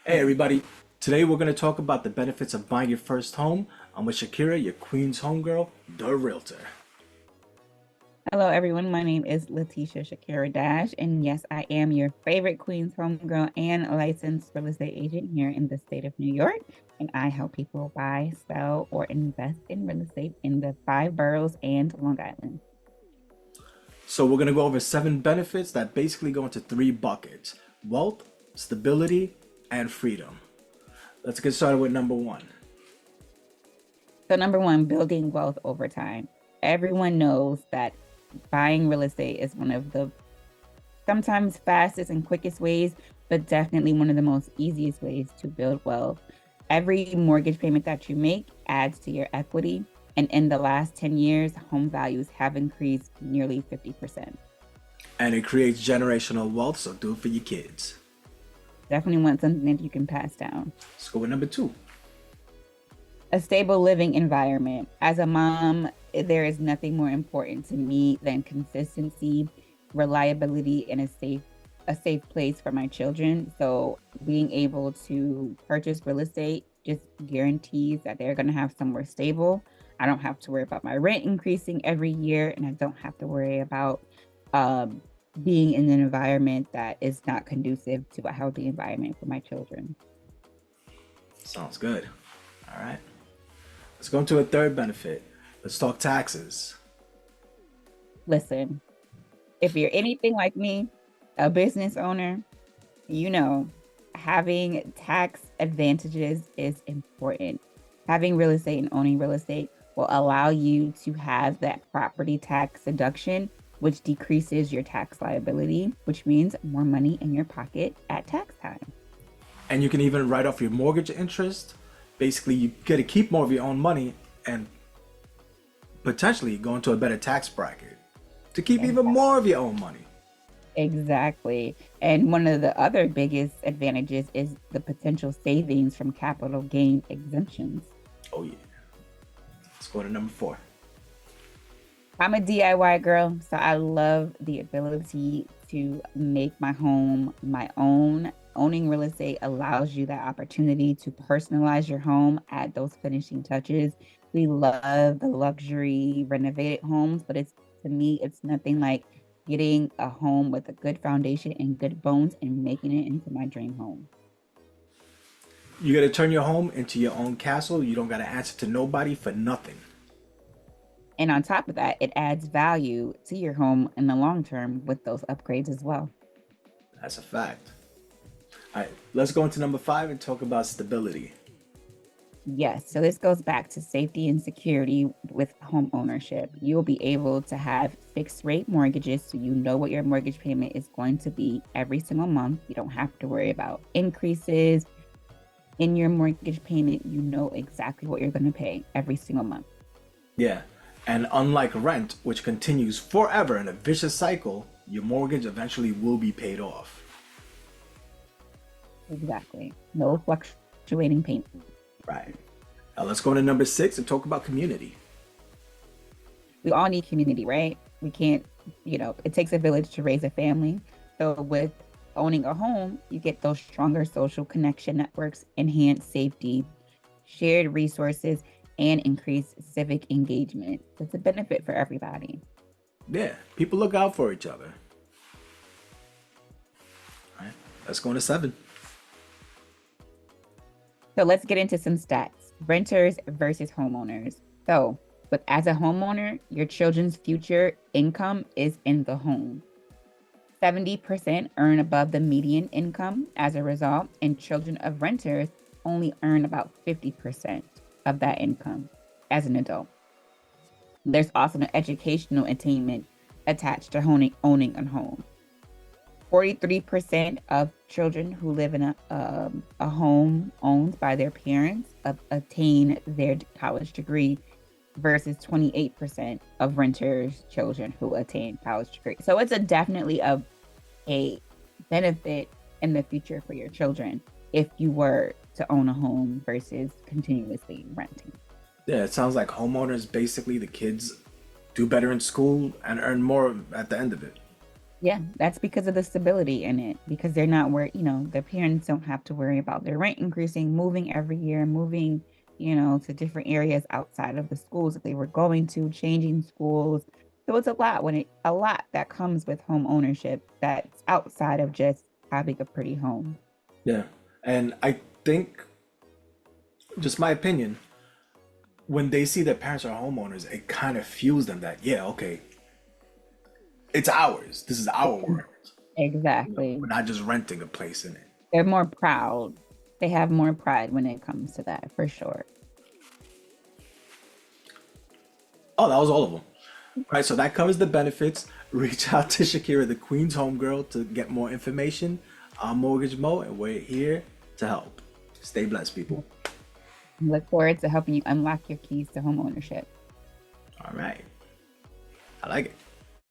Hey everybody, today we're going to talk about the benefits of buying your first home. I'm with Shakira, your Queen's homegirl, the realtor. Hello, everyone. My name is Latisha Shakira Dash, and yes, I am your favorite Queens homegirl and licensed real estate agent here in the state of New York. And I help people buy, sell, or invest in real estate in the five boroughs and Long Island. So we're going to go over 7 benefits that basically go into 3 buckets: wealth, stability, and freedom. Let's get started with number 1. So, number one, building wealth over time. Everyone knows that buying real estate is one of the sometimes fastest and quickest ways, but definitely one of the most easiest ways to build wealth. Every mortgage payment that you make adds to your equity. And in the last 10 years, home values have increased nearly 50%. And it creates generational wealth, so do it for your kids. Definitely want something that you can pass down. Let's go with number 2. A stable living environment. As a mom, there is nothing more important to me than consistency, reliability, and a safe place for my children. So being able to purchase real estate just guarantees that they're going to have somewhere stable. I don't have to worry about my rent increasing every year, and I don't have to worry about um, being in an environment that is not conducive to a healthy environment for my children. Sounds good. All right. Let's go into a third benefit. Let's talk taxes. Listen, if you're anything like me, a business owner, you know, having tax advantages is important. Having real estate and owning real estate will allow you to have that property tax deduction, which decreases your tax liability, which means more money in your pocket at tax time. And you can even write off your mortgage interest. Basically, you get to keep more of your own money and potentially go into a better tax bracket to keep even more of your own money. Exactly. And one of the other biggest advantages is the potential savings from capital gain exemptions. Oh, yeah. Let's go to number 4. I'm a DIY girl, so I love the ability to make my home my own. Owning real estate allows you that opportunity to personalize your home, add those finishing touches. We love the luxury renovated homes, but it's to me, it's nothing like getting a home with a good foundation and good bones and making it into my dream home. You got to turn your home into your own castle. You don't got to answer to nobody for nothing. And on top of that, it adds value to your home in the long term with those upgrades as well. That's a fact. All right, let's go into number 5 and talk about stability. Yes, so this goes back to safety and security with home ownership. You'll be able to have fixed rate mortgages so you know what your mortgage payment is going to be every single month. You don't have to worry about increases in your mortgage payment. You know exactly what you're going to pay every single month. Yeah. And unlike rent, which continues forever in a vicious cycle, your mortgage eventually will be paid off. Exactly. No fluctuating payment. Right. Now let's go to number 6 and talk about community. We all need community, right? We can't, it takes a village to raise a family. So with owning a home, you get those stronger social connection networks, enhanced safety, shared resources, and increased civic engagement. It's a benefit for everybody. Yeah, people look out for each other. All right. Let's go to 7. So let's get into some stats. Renters versus homeowners. So, but as a homeowner, your children's future income is in the home. 70% earn above the median income as a result, and children of renters only earn about 50% of that income as an adult. There's also an educational attainment attached to owning a home. 43% of children who live in a home owned by their parents attain their college degree versus 28% of renters children who attain college degree. So it's definitely a benefit in the future for your children if you were to own a home versus continuously renting. Yeah, it sounds like homeowners basically the kids do better in school and earn more at the end of it. Yeah, that's because of the stability in it, because they're not where, their parents don't have to worry about their rent increasing, moving every year, moving, to different areas outside of the schools that they were going to, changing schools. So it's a lot that comes with home ownership that's outside of just having a pretty home. Yeah. And I think, just my opinion, when they see their parents are homeowners, it kind of fuels them that, yeah, okay, it's ours. This is our world. Exactly. We're not just renting a place in it. They're more proud. They have more pride when it comes to that, for sure. Oh, that was all of them. All right, so that covers the benefits. Reach out to Shakira, the Queen's homegirl, to get more information. I'm Mortgage Mo, and we're here to help. Stay blessed, people. Look forward to helping you unlock your keys to home ownership. All right. I like it.